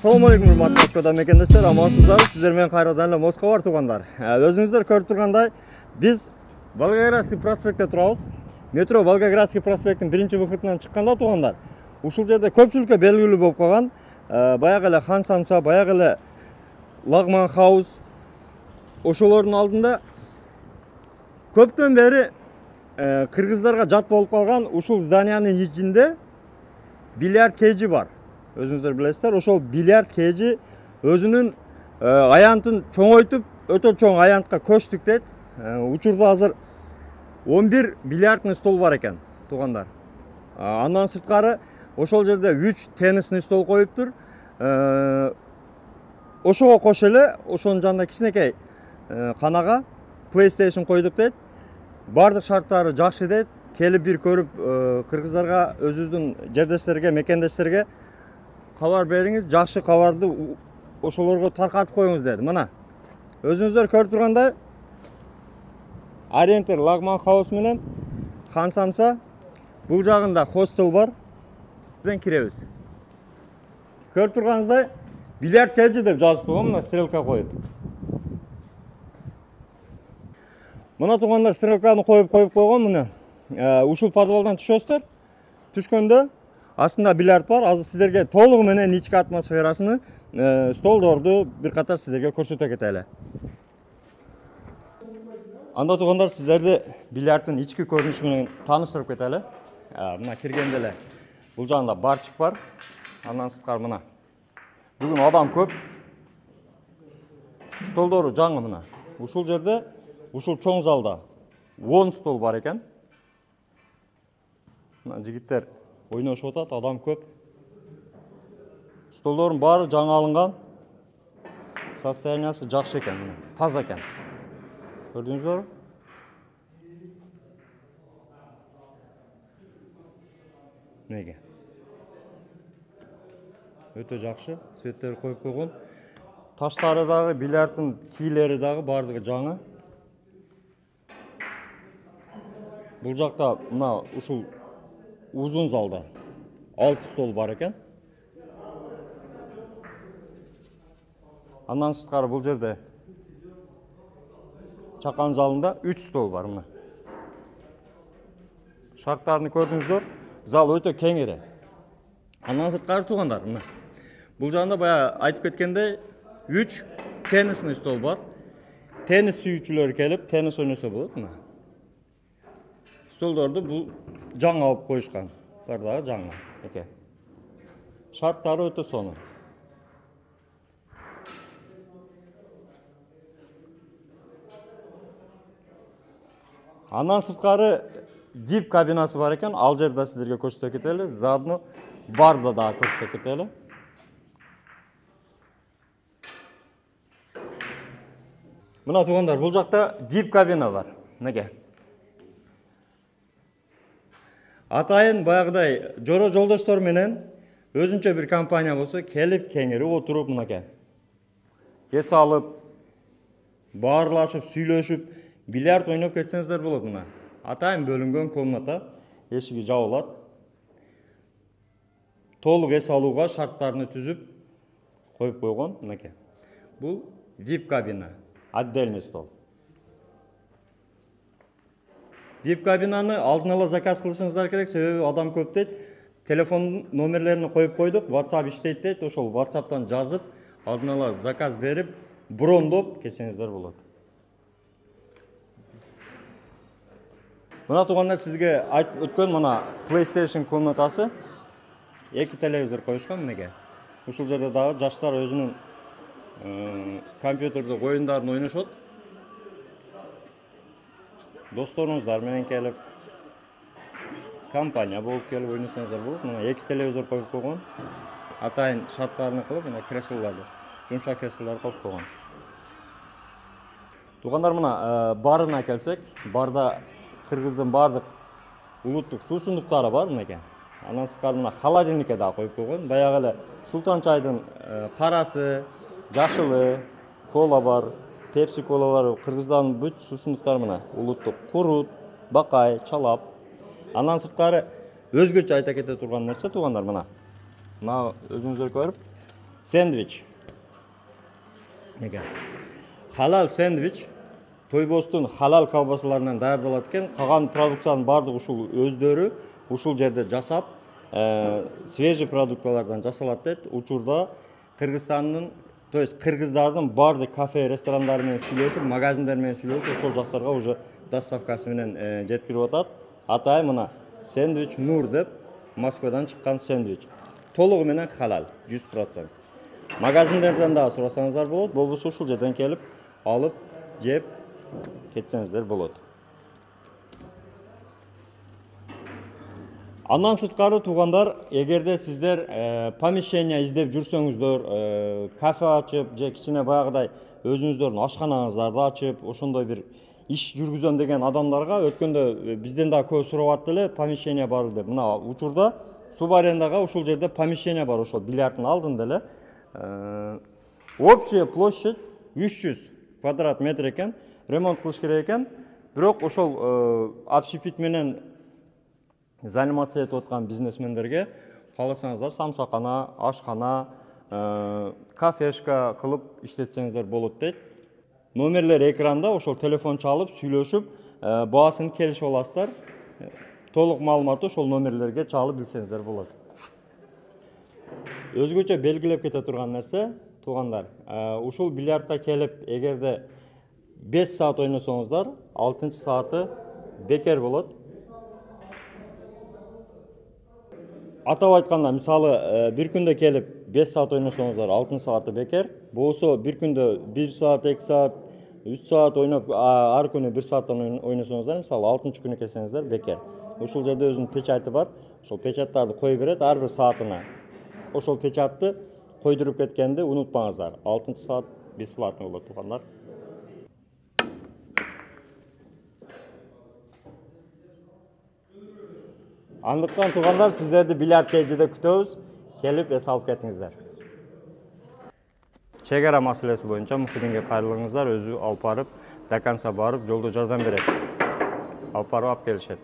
Assalamu alaikum hurmatly Moskvada mekendештер, амансыздар. Сіздер менен кайрадан эле Москва бар туугандар. Өзүңүздөр көрүп тургандай, биз Волгоградский проспектте турабыз. Метро Волгоградский проспекттин биринчи выходунан чыкканда туугандар, ушул жерде көпчүлүккө белгилүү болуп калган баягы эле Хан Самса, баягы эле Лагман Хаус, ошолордун алдында көптөн бери кыргыздарга жат болуп калган ушул зданиянын ичинде бильярд кейжи бар. Өзүңүздөр билесиздер, ошол бильярд кейжи өзүнүн аянтын чоңойтуп, өтө чоң аянтка көчтүк дейт. Учурда азыр 11 бильярдный стол бар экен, туугандар. Андан сырткары ошол жерде 3 теннисный стол коюптур. Ошого кошо эле ошонун жанында кичинекей канага PlayStation койдук дейт. Бардык шарттары жакшы дейт. Келип бир көрүп кыргыздарга, өзүбүздүн жердештерге, мекендештерге кабар бериңиз, жакшы кабарды ошолорго таркатып коюңуз деди. Мына өзүңүздөр көрүп тургандай, Ориентер Лагман Хаус менен Хан Самса, бул жагында хостел бар. Бизden киребиз. Көрүп турганыңыздай, бильярд кейжи деп жазып койгон, мына стрелка коюп. Мына туугандар стрелканы коюп койгон, мына. Ушул подвалдан түшөсүздөр. Түшкөндө астында бильярд бар. Азыр сиздерге толугу менен ички атмосферасыны, столдорду бир катар сиздерге көрсөтө кетели. Анда туугандар, сиздерди бильярдтын ички көрүнүшү менен тааныштырып кетели. Мына киргенде эле бул жагында барчык бар. Андан сырткары мына. Бүгүн адам көп. Столдору жаңы мына. Ушул жерде, ушул чоң залда 10 стол бар экен. Жигиттер ойношуп атат, адам көп. Столдордун баары жаңы алынган. Состояниясы жакшы экен, мына, таза экен. Көрдүңүздөр? Неге? Өтө жакшы, светтери коюп койгон. Таштары дагы, бильярдтын кийлери дагы бардыгы жаңы. Бул жакта мына ушул узун залда 6 стол бар экен. Андан сырткары бул жерде чакан залында 3 стол бар мына. Шарттарын көрдүңүздөр, зал өтө кеңири. Андан сырткары туугандар, мына. Бул жагында бая айтып кеткендей 3 теннисный стол бар. Теннис сүйүүчүлөр келип, теннис ойносо болот, мына. Столдорду бул жаңы алып коюшкан. Бардагы жаңы экен. Шарттары өтө сонун. Андан сырткары VIP кабинасы бар экен. Ал жерде сиздерге көрсөтө кетели. Заодно барда да көрсөтө кетели. Мына туугандар, бул жакта VIP кабина бар. Неге? Атайын баягыдай жоро жолдоштор менен өзүнчө бир компания болсо, келип кеңири отуруп мынакей. Эс алып, баарлашып, сүйлөшүп, бильярд ойноп кетсеңиздер болот мына. Атайын бөлүнгөн комната, эшиги жабылат. Толук эс алууга шарттарын түзүп коюп койгон мынакей. Бул VIP кабина, отдельный стол. VIP кабинаны алдын ала заказ кылышыңыздар керек, себеби адам көп дейт. Телефон номерлерин коюп койдук, WhatsApp иштейт дейт. Ошол WhatsApp'тан жазып, алдын ала заказ берип, брондоп келсеңиздер болот. Мына туугандар, сизге айтып өткөн мына PlayStation комнатасы. 2 телевизор коюшкан мынеге. Ушул жерде дагы жаштар өзүнүн компьютерде оюндарын ойношот. Досторуңуздар менен келип, компания болуп келип ойносоңуздар болот. Мына 2 телевизор коюп койгон. Атайын шарттарын кылып, мына креслолорду, жумшак креслолорду коюп койгон. Туугандар, мына барына келсек, барда кыргыздын бардык улуттук суусундуктары бар мынеке. Андан сырткары мына холодильникке да коюп койгон. Баягы эле Султан чайдын карасы, жашылы, кола бар. Пепси колалары, кыргыздардын бүт суусундуктары мына. Улуттук курут, бакай, чалап. Андан сырткары өзгөчө айта кете турган нерсе туугандар мына. Мына өзүңүздөр көрүп, Sandwich. Halal sandwich. Toybostun halal kalbasalarından daярдалат экен. Калган продукциянын бардыгы ушул өздөрү ушул жерде жасап, свежий продукталардан жасалат дейт. Учурда Кыргызстандын, то есть кыргыздардын бардык кафе, ресторандары менен сүйлөшүп, магазиндер менен сүйлөшүп, ошол жактарга уже доставкасы менен жеткирип атат. Атайын мына сэндвич Нур деп Москвадан чыккан сэндвич. Толугу менен халал, 100%. Магазиндерден дагы сурасаңыздар болот, болбосо ушул жерден келип, алып, жеп кетсеңиздер болот. Андан сырткары туугандар, эгерде сиздер помещение издеп жүрсөңүздөр, кафе ачып же кичине баягыдай өзүңүздөрдүн ашканаңыздарды ачып, ошондой бир иш жүргүзөм деген адамдарга өткөндө бизден да көп сурап эле помещение бар деп. Мына учурда суб арендага ушул жерде помещение бар, ошол бильярдтын алдында эле. Общая площадь 300 квадрат метр экен, ремонт кылыш керек экен. Бирок ошол общепит менен заниматься этип аткан бизнесмендерге кааласаңыздар самсакана, ашкана, кафешка кылып иштетсеңиздер болот дейт. Номерлер экранда, ошол телефон чалып, сүйлөшүп, баасын келишип аласыздар. Толук маалыматты ошол номерлерге чалып билсеңиздер болот. Өзгөчө белгилеп кете турган нерсе, туугандар, ушул бильярдка келип, эгерде 5 саат ойносоңуздар, 6-чы сааты бекер болот. Атап айтканда, мисалы, бир күндө келип 5 саат ойносоңуздар, 6 сааты бекер. Болсо бир күндө 1 саат, 2 саат, 3 саат ойноп, ар күнү 1 сааттан ойносоңуздар, мисалы 6-чы күнү келсеңиздер бекер. Ушул жерде өзүнүн печати бар. Ошол печаттарды кое берет ар бир саатына. Ошол печатты койдуруп кеткенди унутпаңыздар. 6-чы саат бесплатно болот, туугандар. Андыктан туугандар, сиздерди бильярд кейжиде күтөбүз. Келип эс алып кетиңиздер. Чек ара маселеси боюнча муктиринге кайрылыңыздар, өзү алып барып, до конца барып, жолдо жардам берет. Алып барып алып келишет.